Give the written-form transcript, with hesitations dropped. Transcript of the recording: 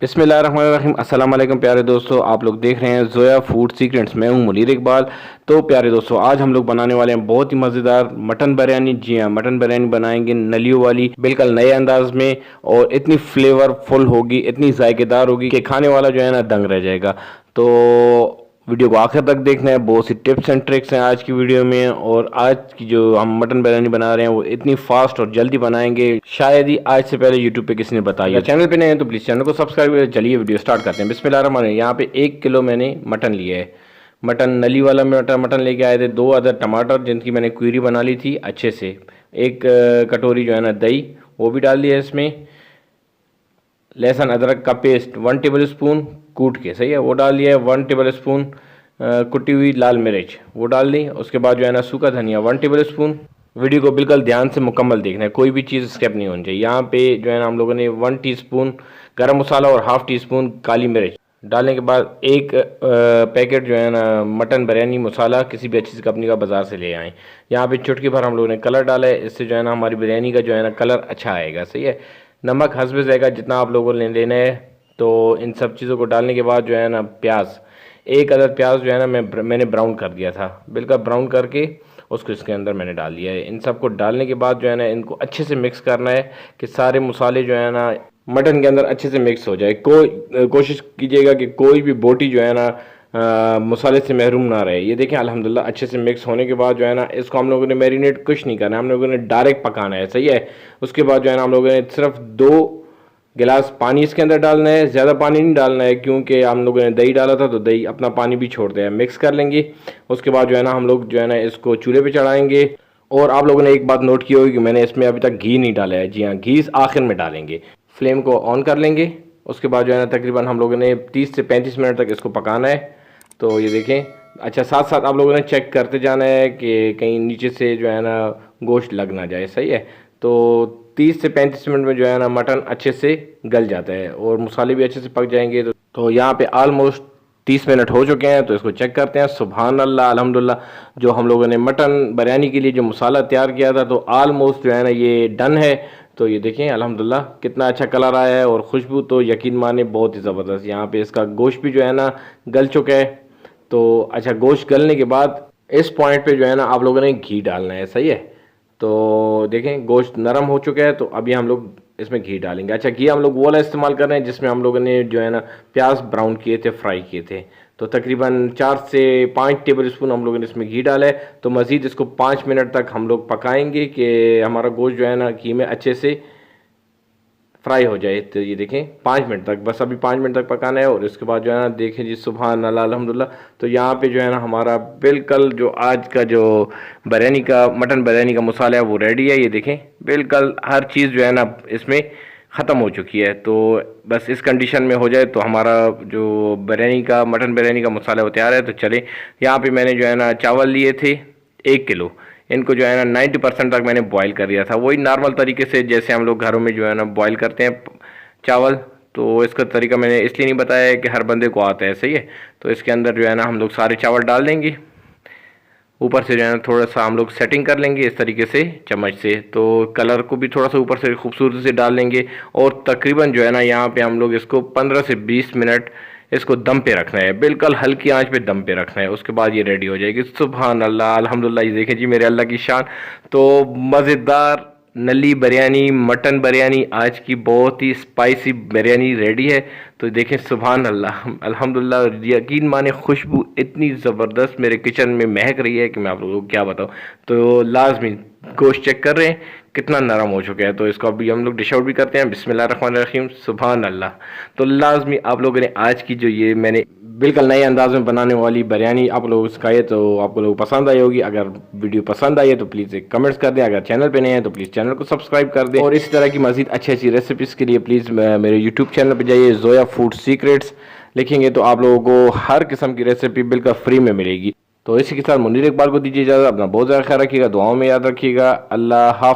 बिस्मिल्लाहिर्रहमानिर्रहीम। अस्सलाम वालेकुम प्यारे दोस्तों, आप लोग देख रहे हैं जोया फूड सीक्रेट्स। मैं हूं मुनीर इकबाल। तो प्यारे दोस्तों, आज हम लोग बनाने वाले हैं बहुत ही मज़ेदार मटन बिरयानी। जी हाँ, मटन बिरयानी बनाएंगे नलियों वाली, बिल्कुल नए अंदाज में। और इतनी फ्लेवरफुल होगी, इतनी जायकेदार होगी कि खाने वाला जो है ना दंग रह जाएगा। तो वीडियो को आखिर तक देखना है। बहुत सी टिप्स एंड ट्रिक्स हैं आज की वीडियो में। और आज की जो हम मटन बिरयानी बना रहे हैं वो इतनी फास्ट और जल्दी बनाएंगे, शायद ही आज से पहले यूट्यूब पे किसी ने बताई। अगर चैनल पे नए हैं तो प्लीज़ चैनल को सब्सक्राइब करें। चलिए वीडियो स्टार्ट करते हैं। बिस्मिल्लाहिर्रहमानिर्रहीम। यहाँ पे 1 किलो मैंने मटन लिया है। मटन नली वाला मटन लेके आए थे। 2 अदर टमाटर जिनकी मैंने क्यूरी बना ली थी अच्छे से। एक कटोरी जो है ना दही, वो भी डाल दिया इसमें। लहसुन अदरक का पेस्ट 1 टेबल स्पून कूट के, सही है, वो डाल दिया है। 1 टेबल स्पून कुटी हुई लाल मिर्च वो डाल दी। उसके बाद जो है ना सूखा धनिया 1 टेबल स्पून। वीडियो को बिल्कुल ध्यान से मुकम्मल देखना है, कोई भी चीज़ स्किप नहीं होनी चाहिए। यहाँ पे जो है ना हम लोगों ने 1 टीस्पून गरम मसाला और हाफ टी स्पून काली मिर्च डालने के बाद एक पैकेट जो है ना मटन बिरयानी मसाला किसी भी अच्छी सी कंपनी का बाज़ार से ले आएँ। यहाँ पे चुटकी भर हम लोगों ने कलर डाला है, इससे जो है ना हमारी बिरयानी का जो है ना कलर अच्छा आएगा, सही है। नमक हस्ब ज़ायक़ा जितना आप लोगों ने लेना है। तो इन सब चीज़ों को डालने के बाद जो है ना प्याज, एक अदर प्याज जो है ना मैंने ब्राउन कर दिया था, बिल्कुल ब्राउन करके उसको इसके अंदर मैंने डाल दिया है। इन सबको डालने के बाद जो है ना इनको अच्छे से मिक्स करना है कि सारे मसाले जो है ना मटन के अंदर अच्छे से मिक्स हो जाए। कोशिश कीजिएगा कि कोई भी बोटी जो है ना मसाले से महरूम ना रहे। ये देखें अल्हम्दुलिल्लाह अच्छे से मिक्स होने के बाद जो है ना इसको हम लोगों ने मैरिनेट कुछ नहीं करना है, हम लोगों ने डायरेक्ट पकाना है, सही है। उसके बाद जो है ना हम लोगों ने सिर्फ 2 गिलास पानी इसके अंदर डालना है। ज़्यादा पानी नहीं डालना है क्योंकि हम लोगों ने दही डाला था तो दही अपना पानी भी छोड़ते हैं। मिक्स कर लेंगे। उसके बाद जो है ना हम लोग जो है ना इसको चूल्हे पे चढ़ाएंगे। और आप लोगों ने एक बात नोट की होगी कि मैंने इसमें अभी तक घी नहीं डाला है। जी हाँ, घी आखिर में डालेंगे। फ्लेम को ऑन कर लेंगे। उसके बाद जो है ना तकरीबन हम लोगों ने 30 से 35 मिनट तक इसको पकाना है। तो ये देखें, अच्छा साथ साथ आप लोगों ने चेक करते जाना है कि कहीं नीचे से जो है ना गोश्त लग ना जाए, सही है। तो 30 से 35 मिनट में जो है ना मटन अच्छे से गल जाता है और मसाले भी अच्छे से पक जाएंगे। तो यहाँ पे आलमोस्ट 30 मिनट हो चुके हैं। तो इसको चेक करते हैं। सुभान अल्लाह, अल्हम्दुलिल्लाह। जो हम लोगों ने मटन बिरयानी के लिए जो मसाला तैयार किया था तो आलमोस्ट जो है ना ये डन है। तो ये देखें अल्हम्दुलिल्लाह कितना अच्छा कलर आया है और खुशबू तो यकीन माने बहुत ही ज़बरदस्त। यहाँ पे इसका गोश्त भी जो है ना गल चुका है। तो अच्छा, गोश्त गलने के बाद इस पॉइंट पे जो है ना आप लोगों ने घी डालना है, सही है। तो देखें गोश्त नरम हो चुका है। तो अभी हम लोग इसमें घी डालेंगे। अच्छा, घी हम लोग वो वाला इस्तेमाल कर रहे हैं जिसमें हम लोगों ने जो है ना प्याज ब्राउन किए थे, फ्राई किए थे। तो तकरीबन 4 से 5 टेबल स्पून हम लोगों ने इसमें घी डाला है। तो मज़ीद इसको 5 मिनट तक हम लोग पकाएंगे कि हमारा गोश्त जो है ना घी में अच्छे से फ्राई हो जाए। तो ये देखें 5 मिनट तक, बस अभी 5 मिनट तक पकाना है। और इसके बाद जो है ना देखें जी, सुभान अल्लाह, अल्हम्दुलिल्लाह। तो यहाँ पे जो है ना हमारा बिल्कुल जो आज का जो बिरयानी का मटन बिरयानी का मसाला है वो रेडी है। ये देखें बिल्कुल हर चीज़ जो है ना इसमें ख़त्म हो चुकी है। तो बस इस कंडीशन में हो जाए तो हमारा जो बिरयानी का मटन बिरयानी का मसाला वो तैयार है। तो चले, यहाँ पे मैंने जो है ना चावल लिए थे 1 किलो। इनको जो है ना 90% तक मैंने बॉईल कर दिया था, वही नॉर्मल तरीके से जैसे हम लोग घरों में जो है ना बॉईल करते हैं चावल। तो इसका तरीका मैंने इसलिए नहीं बताया है कि हर बंदे को आता है, सही है। तो इसके अंदर जो है ना हम लोग सारे चावल डाल देंगे। ऊपर से जो है ना थोड़ा सा हम लोग सेटिंग कर लेंगे इस तरीके से चम्मच से। तो कलर को भी थोड़ा सा ऊपर से खूबसूरती से डाल लेंगे। और तकरीबन जो है ना यहाँ पे हम लोग इसको 15 से 20 मिनट इसको दम पे रखना है, बिल्कुल हल्की आंच पे दम पे रखना है। उसके बाद ये रेडी हो जाएगी। सुभान अल्लाह, अल्हम्दुलिल्लाह। ये देखें जी मेरे अल्लाह की शान। तो मज़ेदार नली बिरयानी, मटन बिरयानी आज की बहुत ही स्पाइसी बिरयानी रेडी है। तो देखें सुभान अल्लाह, अल्हम्दुलिल्लाह। यकीन माने खुशबू इतनी ज़बरदस्त मेरे किचन में महक रही है कि मैं आप लोगों को क्या बताऊँ। तो लाजमी गोश्त चेक कर रहे हैं कितना नरम हो चुका है। तो इसको अभी हम लोग डिश आउट भी करते हैं। बिस्मिल्लाहिर्रहमानिर्रहीम, सुभान अल्लाह। तो लाजमी आप लोगों ने आज की जो ये मैंने बिल्कुल नए अंदाज में बनाने वाली बिरयानी आप लोगों को सिखाई है तो आपको लोग पसंद आई होगी। अगर वीडियो पसंद आई है तो प्लीज़ एक कमेंट्स कर दें। अगर चैनल पे नए हैं तो प्लीज़ चैनल को सब्सक्राइब कर दें। और इस तरह की मज़ीद अच्छी अच्छी रेसिपीज़ के लिए प्लीज़ मेरे यूट्यूब चैनल पर जाइए, जोया फूड सीक्रेट्स लिखेंगे तो आप लोगों को हर किस्म की रेसिपी बिल्कुल फ्री में मिलेगी। तो इसी के साथ मुनीर इकबाल को दीजिए इजाज़त। अपना बहुत ज़्यादा ख्याल रखिएगा, दुआओं में याद रखिएगा। अल्लाह हाफ़िज़।